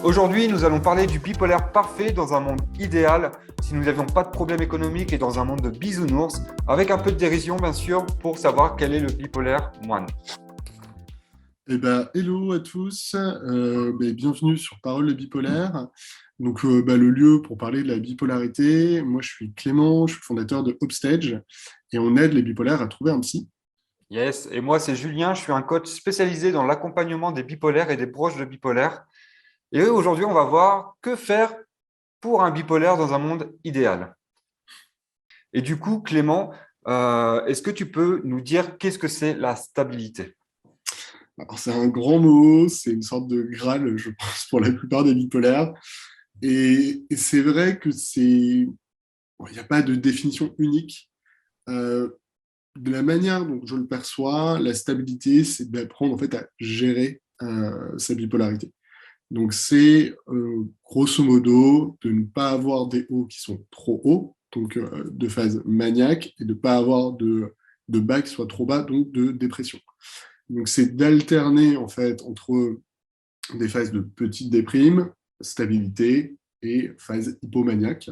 Aujourd'hui, nous allons parler du bipolaire parfait dans un monde idéal, si nous n'avions pas de problème économique et dans un monde de bisounours, avec un peu de dérision bien sûr, pour savoir quel est le bipolaire moine. Hello à tous, bienvenue sur Parole de bipolaire. Le lieu pour parler de la bipolarité. Moi, je suis Clément, je suis fondateur de Upstage et on aide les bipolaires à trouver un psy. Yes, et moi c'est Julien, je suis un coach spécialisé dans l'accompagnement des bipolaires et des proches de bipolaires. Et aujourd'hui, on va voir que faire pour un bipolaire dans un monde idéal. Et du coup, Clément, est-ce que tu peux nous dire qu'est-ce que c'est la stabilité? Alors, c'est un grand mot, c'est une sorte de Graal, je pense, pour la plupart des bipolaires. Et c'est vrai que il n'y a pas de définition unique. Euh, de la manière dont je le perçois, la stabilité, c'est d'apprendre en fait à gérer sa bipolarité. Donc, c'est grosso modo de ne pas avoir des hauts qui sont trop hauts, donc de phase maniaque, et de ne pas avoir de bas qui soient trop bas, donc de dépression. Donc, c'est d'alterner en fait entre des phases de petite déprime, stabilité et phase hypomaniaque.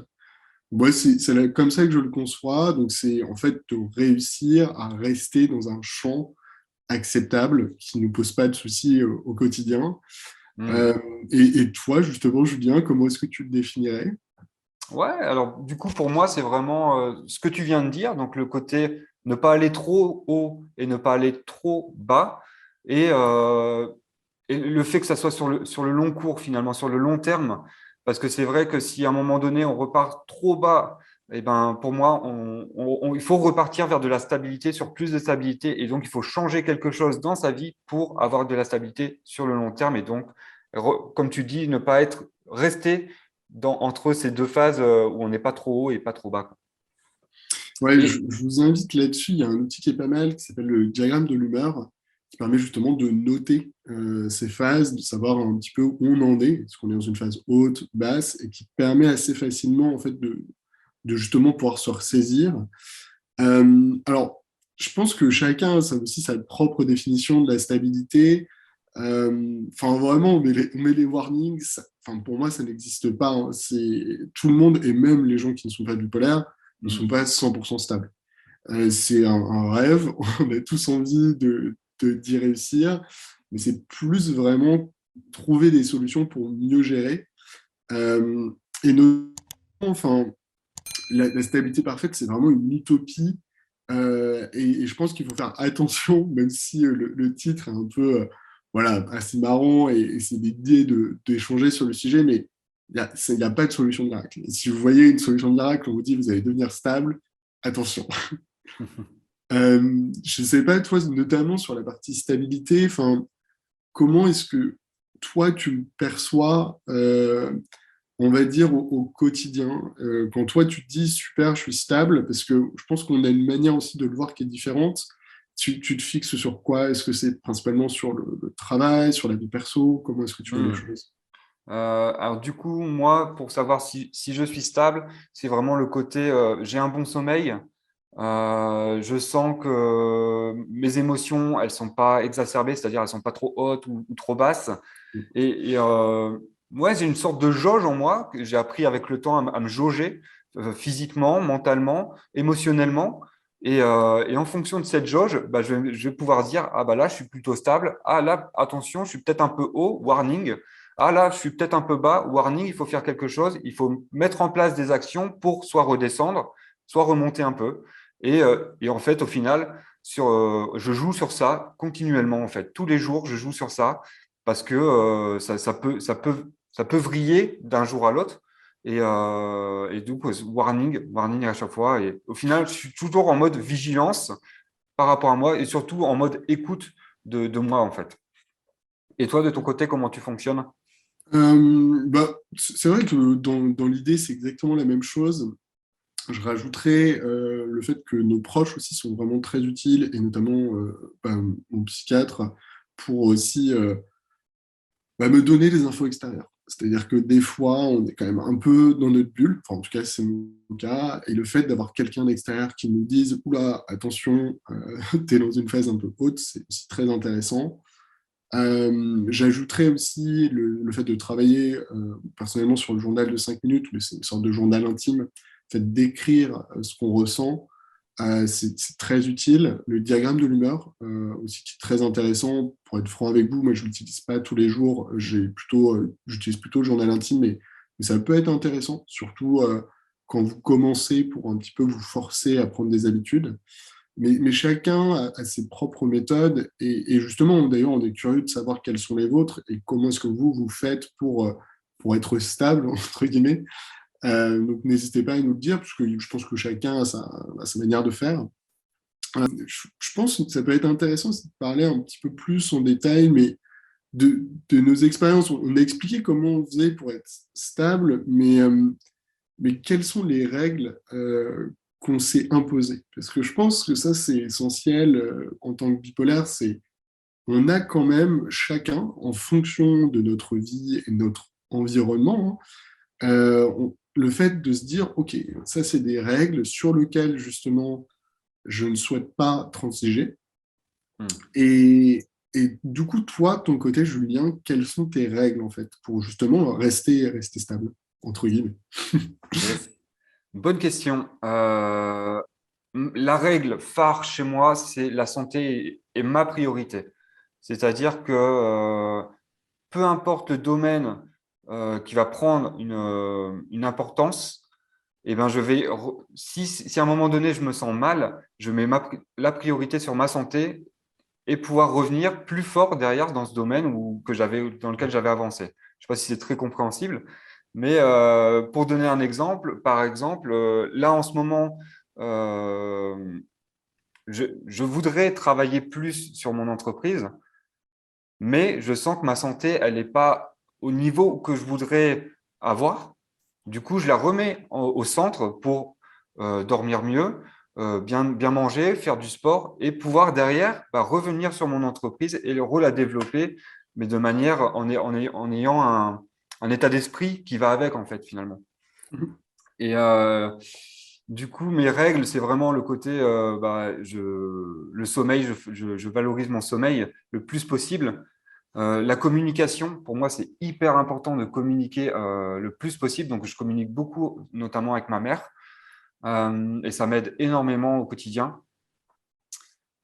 Moi, c'est comme ça que je le conçois. Donc, c'est en fait de réussir à rester dans un champ acceptable qui ne nous pose pas de soucis au quotidien. Hmm. Euh, et toi, justement, Julien, comment est-ce que tu le définirais? Ouais, alors du coup, pour moi, c'est vraiment ce que tu viens de dire, donc le côté ne pas aller trop haut et ne pas aller trop bas, et, euh, et le fait que ça soit sur le long cours, finalement, sur le long terme, parce que c'est vrai que si à un moment donné, on repart trop bas, eh ben, pour moi, il faut repartir vers de la stabilité, sur plus de stabilité, et donc il faut changer quelque chose dans sa vie pour avoir de la stabilité sur le long terme, et donc, comme tu dis, ne pas être resté entre ces deux phases où on n'est pas trop haut et pas trop bas, quoi. Ouais, Et je vous invite là-dessus. Il y a un outil qui est pas mal qui s'appelle le diagramme de l'humeur, qui permet justement de noter ces phases, de savoir un petit peu où on en est, est-ce qu'on est dans une phase haute, basse, et qui permet assez facilement en fait de justement pouvoir se ressaisir. Alors, je pense que chacun a ça aussi sa propre définition de la stabilité. Enfin, vraiment, on met les warnings. Enfin, pour moi, ça n'existe pas, hein. Tout le monde, et même les gens qui ne sont pas bipolaires, ne sont hmm, pas 100% stables. C'est un rêve. On a tous envie d'y réussir, mais c'est plus vraiment trouver des solutions pour mieux gérer. Euh, et notamment, enfin, la stabilité parfaite, c'est vraiment une utopie. Et je pense qu'il faut faire attention, même si le titre est un peu voilà, assez marrant et c'est l'idée d'échanger sur le sujet, mais il n'y a pas de solution miracle. Et si vous voyez une solution miracle, on vous dit vous allez devenir stable, attention. Je ne sais pas, toi, notamment sur la partie stabilité, enfin, comment est-ce que toi, tu le perçois on va dire, au quotidien. Quand toi, tu te dis, super, je suis stable, parce que je pense qu'on a une manière aussi de le voir qui est différente. Tu te fixes sur quoi? Est-ce que c'est principalement sur le travail, sur la vie perso? Comment est-ce que tu vois les hmm. choses? Alors du coup, moi, pour savoir si je suis stable, c'est vraiment le côté j'ai un bon sommeil, je sens que mes émotions, elles sont pas exacerbées, c'est-à-dire elles sont pas trop hautes ou trop basses. Moi, j'ai une sorte de jauge en moi que j'ai appris avec le temps à me jauger physiquement, mentalement, émotionnellement. Et en fonction de cette jauge, bah, je vais pouvoir dire, ah bah là, je suis plutôt stable. Ah là, attention, je suis peut-être un peu haut, warning. Ah là, je suis peut-être un peu bas, warning, il faut faire quelque chose. Il faut mettre en place des actions pour soit redescendre, soit remonter un peu. Et en fait, au final, je joue sur ça continuellement, en fait. Tous les jours, je joue sur ça parce que ça peut vriller d'un jour à l'autre. Et donc, warning à chaque fois. Et au final, je suis toujours en mode vigilance par rapport à moi et surtout en mode écoute de moi, en fait. Et toi, de ton côté, comment tu fonctionnes? C'est vrai que dans l'idée, c'est exactement la même chose. Je rajouterais le fait que nos proches aussi sont vraiment très utiles, et notamment mon psychiatre, pour aussi me donner des infos extérieures. C'est-à-dire que des fois, on est quand même un peu dans notre bulle, enfin en tout cas c'est mon cas, et le fait d'avoir quelqu'un d'extérieur qui nous dise « Oula, attention, t'es dans une phase un peu haute », c'est aussi très intéressant. J'ajouterais aussi le fait de travailler personnellement sur le journal de 5 minutes, mais c'est une sorte de journal intime, le fait d'écrire ce qu'on ressent, c'est très utile. Le diagramme de l'humeur, aussi, qui est très intéressant. Pour être franc avec vous, moi, je ne l'utilise pas tous les jours. J'utilise plutôt le journal intime, mais ça peut être intéressant, surtout quand vous commencez pour un petit peu vous forcer à prendre des habitudes. Mais chacun a ses propres méthodes. Et justement, d'ailleurs, on est curieux de savoir quelles sont les vôtres et comment est-ce que vous faites pour être stable, entre guillemets. Donc, n'hésitez pas à nous le dire, parce que je pense que chacun a sa manière de faire. Je pense que ça peut être intéressant de parler un petit peu plus en détail, mais de nos expériences. On a expliqué comment on faisait pour être stable, mais quelles sont les règles qu'on s'est imposées? Parce que je pense que ça, c'est essentiel en tant que bipolaire, c'est on a quand même chacun, en fonction de notre vie et de notre environnement, hein, le fait de se dire, OK, ça, c'est des règles sur lesquelles, justement, je ne souhaite pas transiger. Hmm. Et du coup, toi, de ton côté, Julien, quelles sont tes règles, en fait, pour justement rester stable, entre guillemets? Yes. Bonne question. La règle phare chez moi, c'est la santé est ma priorité. C'est-à-dire que peu importe le domaine qui va prendre une importance, eh ben si à un moment donné je me sens mal, je mets la priorité sur ma santé et pouvoir revenir plus fort derrière dans ce domaine dans lequel j'avais avancé. Je ne sais pas si c'est très compréhensible, mais pour donner un exemple, par exemple, là en ce moment, euh, je voudrais travailler plus sur mon entreprise, mais je sens que ma santé, elle n'est pas au niveau que je voudrais avoir. Du coup, je la remets au centre pour dormir mieux, bien manger, faire du sport et pouvoir derrière revenir sur mon entreprise et le rôle à développer, mais de manière en ayant un état d'esprit qui va avec, en fait, finalement. Et du coup, mes règles, c'est vraiment le côté, le sommeil, je valorise mon sommeil le plus possible. La communication, pour moi, c'est hyper important de communiquer le plus possible. Donc, je communique beaucoup, notamment avec ma mère, et ça m'aide énormément au quotidien.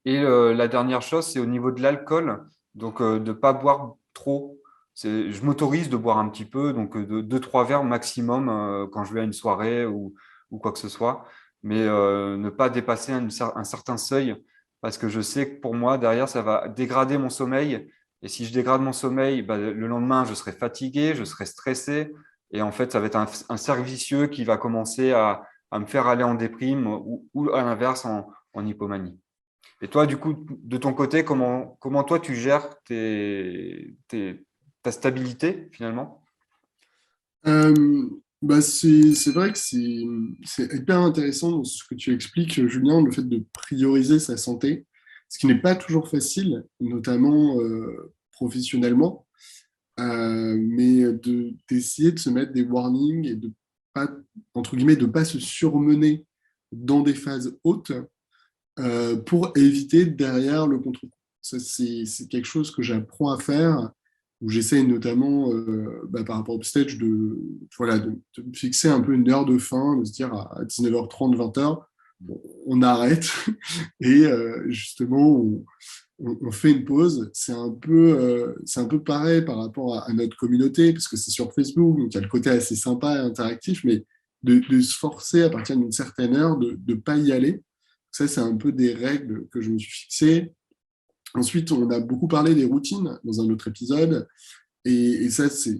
Et la dernière chose, c'est au niveau de l'alcool, donc de ne pas boire trop. Je m'autorise de boire un petit peu, donc de 2-3 verres maximum quand je vais à une soirée ou quoi que ce soit, mais ne pas dépasser un certain seuil, parce que je sais que pour moi, derrière, ça va dégrader mon sommeil. Et si je dégrade mon sommeil, le lendemain, je serai fatigué, je serai stressé, et en fait, ça va être un cercle vicieux qui va commencer à me faire aller en déprime ou à l'inverse, en hypomanie. Et toi, du coup, de ton côté, comment toi tu gères ta stabilité finalement? Euh, c'est vrai que c'est hyper intéressant dans ce que tu expliques, Julien, le fait de prioriser sa santé, ce qui n'est pas toujours facile, notamment professionnellement, mais d'essayer de se mettre des warnings et de pas, entre guillemets, de pas se surmener dans des phases hautes pour éviter derrière le contre-coup. Ça, c'est quelque chose que j'apprends à faire, où j'essaye notamment, par rapport au stage, voilà, de me fixer un peu une heure de fin, de se dire à 19h30, 20h, on arrête et justement, on fait une pause. C'est un peu pareil par rapport à notre communauté, parce que c'est sur Facebook, donc il y a le côté assez sympa et interactif, mais de se forcer à partir d'une certaine heure de ne pas y aller. Ça, c'est un peu des règles que je me suis fixées. Ensuite, on a beaucoup parlé des routines dans un autre épisode. Et ça, c'est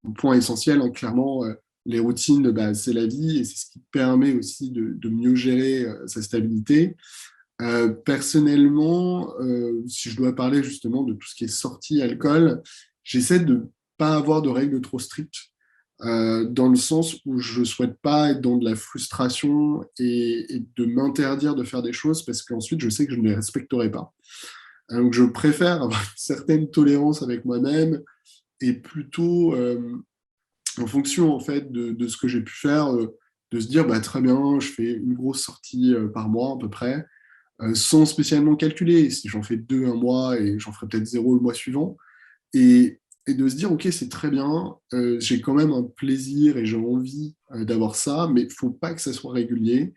un point essentiel, hein. Clairement, les routines, c'est la vie et c'est ce qui permet aussi de mieux gérer sa stabilité. Personnellement, si je dois parler justement de tout ce qui est sortie alcool, j'essaie de ne pas avoir de règles trop strictes, dans le sens où je ne souhaite pas être dans de la frustration et de m'interdire de faire des choses parce qu'ensuite je sais que je ne les respecterai pas. Donc je préfère avoir une certaine tolérance avec moi-même et plutôt en fonction en fait de ce que j'ai pu faire, de se dire très bien, je fais une grosse sortie par mois à peu près. sans spécialement calculer. Si j'en fais 2 un mois et j'en ferai peut-être zéro le mois suivant. Et de se dire, OK, c'est très bien, j'ai quand même un plaisir et j'ai envie d'avoir ça, mais il ne faut pas que ça soit régulier.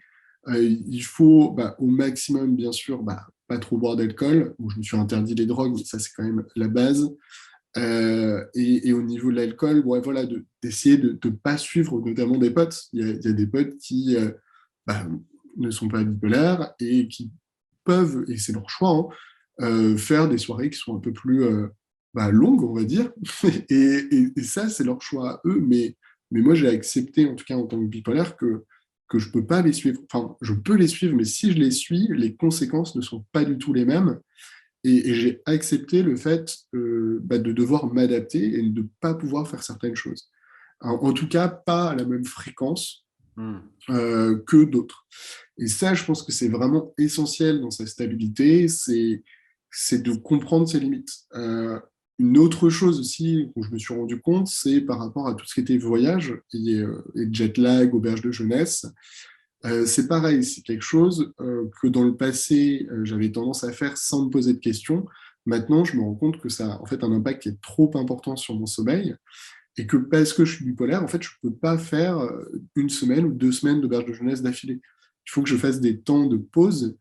Il faut au maximum, bien sûr, pas trop boire d'alcool. Bon, je me suis interdit les drogues, mais ça, c'est quand même la base. Et au niveau de l'alcool, ouais, voilà, d'essayer de ne pas suivre notamment des potes. Il y a des potes qui bah, ne sont pas bipolaires et qui peuvent, et c'est leur choix, hein, faire des soirées qui sont un peu plus longues, on va dire. Et ça, c'est leur choix à eux. Mais moi, j'ai accepté, en tout cas en tant que bipolaire, que je ne peux pas les suivre. Enfin, je peux les suivre, mais si je les suis, les conséquences ne sont pas du tout les mêmes. Et j'ai accepté le fait de devoir m'adapter et de ne pas pouvoir faire certaines choses. En tout cas, pas à la même fréquence Hmm. que d'autres. Et ça, je pense que c'est vraiment essentiel dans sa stabilité, c'est de comprendre ses limites. Une autre chose aussi où je me suis rendu compte, c'est par rapport à tout ce qui était voyage et jet lag, auberge de jeunesse. C'est pareil, c'est quelque chose que dans le passé, j'avais tendance à faire sans me poser de questions. Maintenant, je me rends compte que ça a en fait un impact qui est trop important sur mon sommeil et que parce que je suis bipolaire, en fait, je ne peux pas faire une semaine ou 2 semaines d'auberge de jeunesse d'affilée. Il faut que je fasse des temps de pause.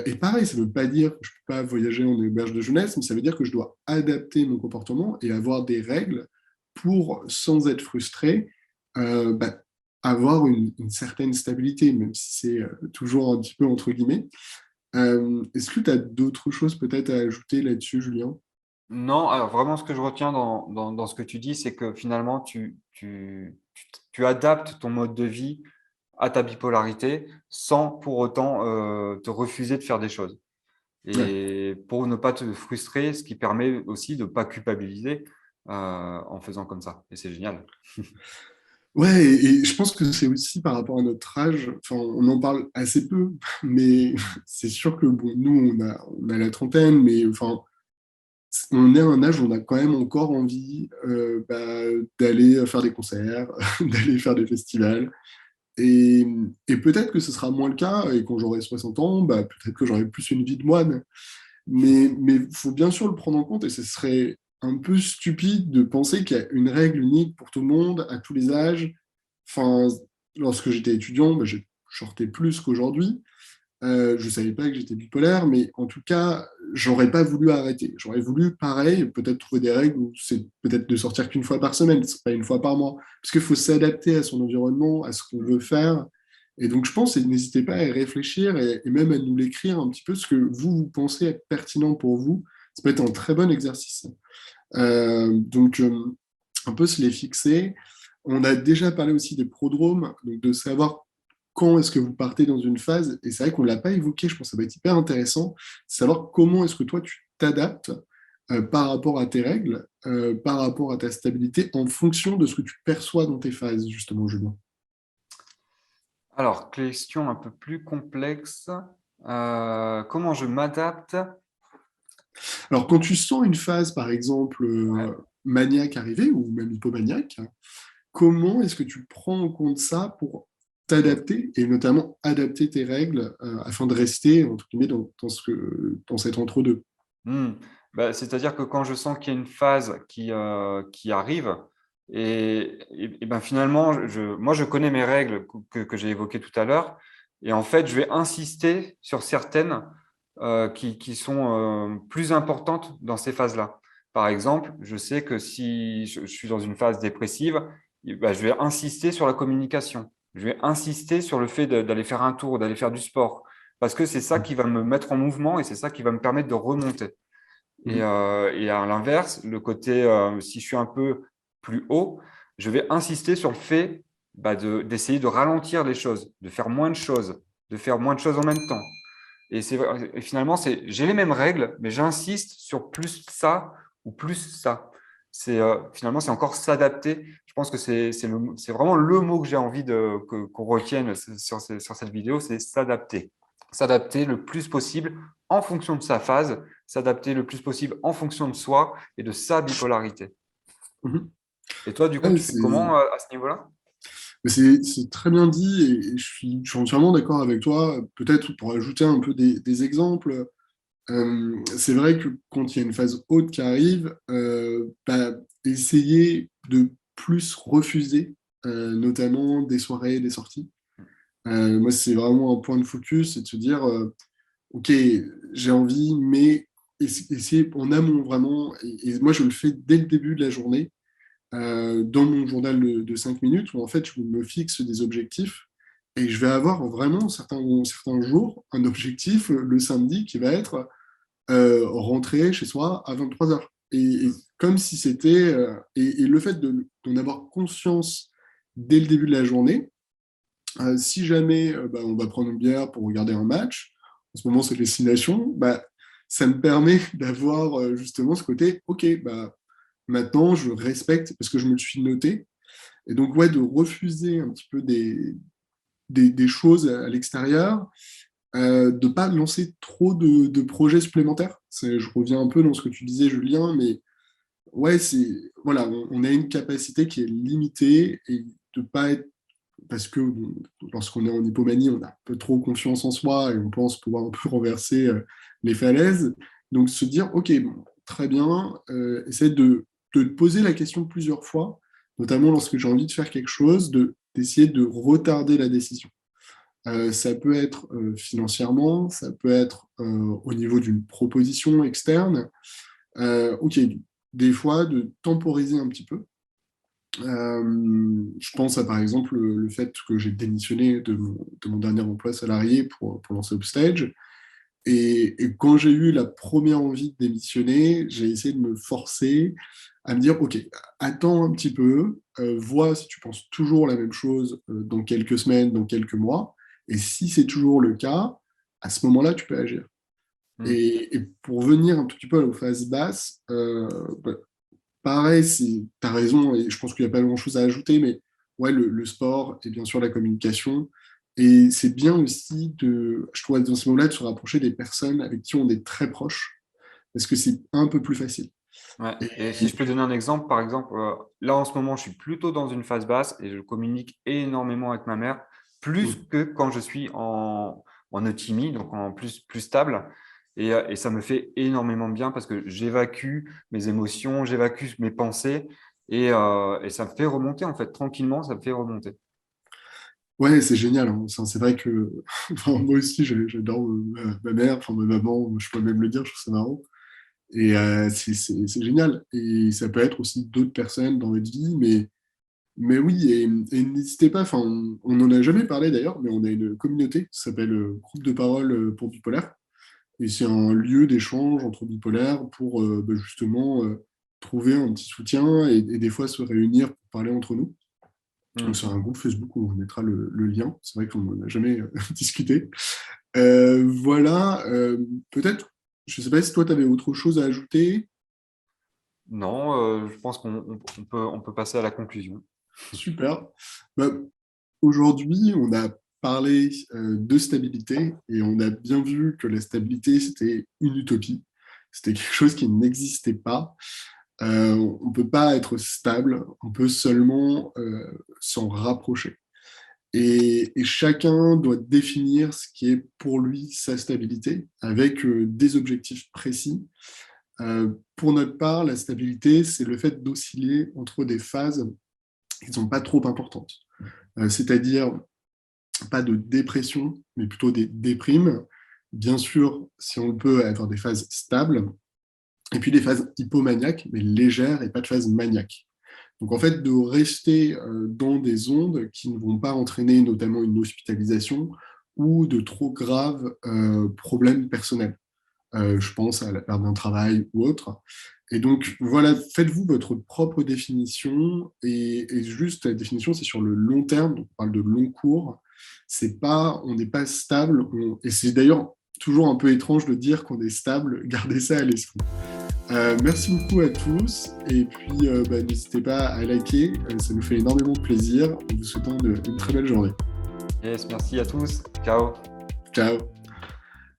Et pareil, ça ne veut pas dire que je ne peux pas voyager en auberge de jeunesse, mais ça veut dire que je dois adapter mon comportement et avoir des règles pour, sans être frustré, euh, bah, avoir une certaine stabilité, même si c'est toujours un petit peu entre guillemets. Est-ce que tu as d'autres choses peut-être à ajouter là-dessus, Julien? Non, alors vraiment, ce que je retiens dans ce que tu dis, c'est que finalement, tu adaptes ton mode de vie à ta bipolarité sans pour autant te refuser de faire des choses. Ouais. Et pour ne pas te frustrer, ce qui permet aussi de ne pas culpabiliser en faisant comme ça. Et c'est génial. Ouais, et je pense que c'est aussi par rapport à notre âge, enfin, on en parle assez peu, mais c'est sûr que bon, nous, on a la trentaine, mais enfin, on est à un âge où on a quand même encore envie d'aller faire des concerts, d'aller faire des festivals. Et, et peut-être que ce sera moins le cas, et quand j'aurai 60 ans, peut-être que j'aurai plus une vie de moine. Mais il faut bien sûr le prendre en compte, et ce serait un peu stupide de penser qu'il y a une règle unique pour tout le monde, à tous les âges. Enfin, lorsque j'étais étudiant, je sortais plus qu'aujourd'hui. Je ne savais pas que j'étais bipolaire, mais en tout cas, j'aurais pas voulu arrêter. J'aurais voulu, pareil, peut-être trouver des règles où c'est peut-être de sortir qu'une fois par semaine, c'est pas une fois par mois. Parce qu'il faut s'adapter à son environnement, à ce qu'on veut faire. Et donc, je pense, et n'hésitez pas à y réfléchir et même à nous l'écrire un petit peu ce que vous pensez être pertinent pour vous. Ça peut être un très bon exercice. Donc, un peu se les fixer. On a déjà parlé aussi des prodromes, donc de savoir quand est-ce que vous partez dans une phase, et c'est vrai qu'on ne l'a pas évoqué, je pense que ça va être hyper intéressant, savoir comment est-ce que toi tu t'adaptes par rapport à tes règles, par rapport à ta stabilité, en fonction de ce que tu perçois dans tes phases, justement, Julien. Alors, question un peu plus complexe. Comment je m'adapte? Alors, quand tu sens une phase, par exemple, Ouais. maniaque arriver, ou même hypomaniaque, comment est-ce que tu prends en compte ça pour Hmm. t'adapter et notamment adapter tes règles afin de rester entre guillemets dans cet entre-deux. Hmm. C'est-à-dire que quand je sens qu'il y a une phase qui arrive, et ben finalement, moi, je connais mes règles que j'ai évoquées tout à l'heure, et en fait, je vais insister sur certaines qui sont plus importantes dans ces phases-là. Par exemple, je sais que si je suis dans une phase dépressive, ben, je vais insister sur la communication. Je vais insister sur le fait d'aller faire un tour, d'aller faire du sport, parce que c'est ça qui va me mettre en mouvement et c'est ça qui va me permettre de remonter. Mhm. Et à l'inverse, le côté, si je suis un peu plus haut, je vais insister sur le fait d'essayer de ralentir les choses, de faire moins de choses, de faire moins de choses en même temps. Et finalement, j'ai les mêmes règles, mais j'insiste sur plus ça ou plus ça. Finalement, c'est encore s'adapter. Je pense que c'est vraiment le mot que j'ai envie qu'on retienne sur cette vidéo, c'est s'adapter. S'adapter le plus possible en fonction de sa phase, s'adapter le plus possible en fonction de soi et de sa bipolarité. Mhm. Et toi, du coup, Ouais, tu fais comment à ce niveau-là? Mais c'est très bien dit et je suis entièrement d'accord avec toi. Peut-être pour ajouter un peu des exemples, c'est vrai que quand il y a une phase haute qui arrive, bah, essayer de plus refuser, notamment des soirées, des sorties. Moi, c'est vraiment un point de focus, c'est de se dire, OK, j'ai envie, mais essayer en amont vraiment. Et moi, je le fais dès le début de la journée, dans mon journal de 5 minutes, où en fait, je me fixe des objectifs. Et je vais avoir vraiment certains jours un objectif le samedi qui va être rentrer chez soi à 23h. Et comme si c'était. Et le fait d'en avoir conscience dès le début de la journée, si jamais bah, on va prendre une bière pour regarder un match, en ce moment c'est destination, bah, ça me permet d'avoir justement ce côté, ok, bah, maintenant je respecte parce que je me le suis noté. Et donc, ouais, de refuser un petit peu des choses à l'extérieur, de ne pas lancer trop de projets supplémentaires. Je reviens un peu dans ce que tu disais, Julien, mais ouais, voilà, on a une capacité qui est limitée et de pas être parce que bon, lorsqu'on est en hypomanie, on a un peu trop confiance en soi et on pense pouvoir un peu renverser les falaises. Donc se dire, ok, bon, très bien, essayer de poser la question plusieurs fois, notamment lorsque j'ai envie de faire quelque chose, d'essayer de retarder la décision. Ça peut être financièrement, ça peut être au niveau d'une proposition externe. Ok, des fois, de temporiser un petit peu. Je pense à par exemple le fait que j'ai démissionné de mon dernier emploi salarié pour lancer Upstage. Et quand j'ai eu la première envie de démissionner, j'ai essayé de me forcer à me dire, OK, attends un petit peu, vois si tu penses toujours la même chose dans quelques semaines, dans quelques mois. Et si c'est toujours le cas, à ce moment-là, tu peux agir. Mm. Et pour venir un tout petit peu aux phases basses, bah, pareil, tu as raison, et je pense qu'il n'y a pas grand-chose à ajouter, mais ouais, le sport et bien sûr la communication. Et c'est bien aussi je trouve, dans ce moment-là, de se rapprocher des personnes avec qui on est très proche, parce que c'est un peu plus facile. Ouais. Et, Et si je peux donner un exemple, par exemple, là en ce moment, je suis plutôt dans une phase basse et je communique énormément avec ma mère, plus que quand je suis en euthymie, donc en plus stable. Et ça me fait énormément bien parce que j'évacue mes émotions, j'évacue mes pensées et ça me fait remonter, en fait, tranquillement, ça me fait remonter. ouais, c'est génial, hein. Enfin, c'est vrai que enfin, moi aussi, j'adore ma mère, enfin ma maman, je peux même le dire, je trouve ça marrant. Et c'est génial. Et ça peut être aussi d'autres personnes dans votre vie, mais oui, et n'hésitez pas, enfin, on n'en a jamais parlé d'ailleurs, mais on a une communauté qui s'appelle Groupe de parole pour bipolaire. Et c'est un lieu d'échange entre bipolaires pour bah, justement trouver un petit soutien et des fois se réunir pour parler entre nous. Donc Mm. c'est un groupe Facebook où on mettra le lien. C'est vrai qu'on n'en a jamais discuté. Voilà, peut-être, je ne sais pas si toi tu avais autre chose à ajouter. Non, je pense qu'on peut passer à la conclusion. Super. Bah, aujourd'hui, on a parlé de stabilité et on a bien vu que la stabilité, c'était une utopie. C'était quelque chose qui n'existait pas. On ne peut pas être stable, on peut seulement s'en rapprocher. Et chacun doit définir ce qui est pour lui sa stabilité avec des objectifs précis. Pour notre part, la stabilité, c'est le fait d'osciller entre des phases qui ne sont pas trop importantes. C'est-à-dire pas de dépression, mais plutôt des déprimes. Bien sûr, si on le peut, avoir des phases stables, et puis des phases hypomaniaques, mais légères, et pas de phase maniaque. Donc en fait, de rester dans des ondes qui ne vont pas entraîner notamment une hospitalisation ou de trop graves problèmes personnels. Je pense à la perte d'un travail ou autre. Et donc, voilà, faites-vous votre propre définition. Et juste, la définition, c'est sur le long terme. Donc, on parle de long cours. C'est pas, on n'est pas stable. Et c'est d'ailleurs toujours un peu étrange de dire qu'on est stable. Gardez ça à l'esprit. Merci beaucoup à tous. Et puis, bah, n'hésitez pas à liker. Ça nous fait énormément plaisir. En vous souhaitant une très belle journée. Yes, merci à tous. Ciao. Ciao.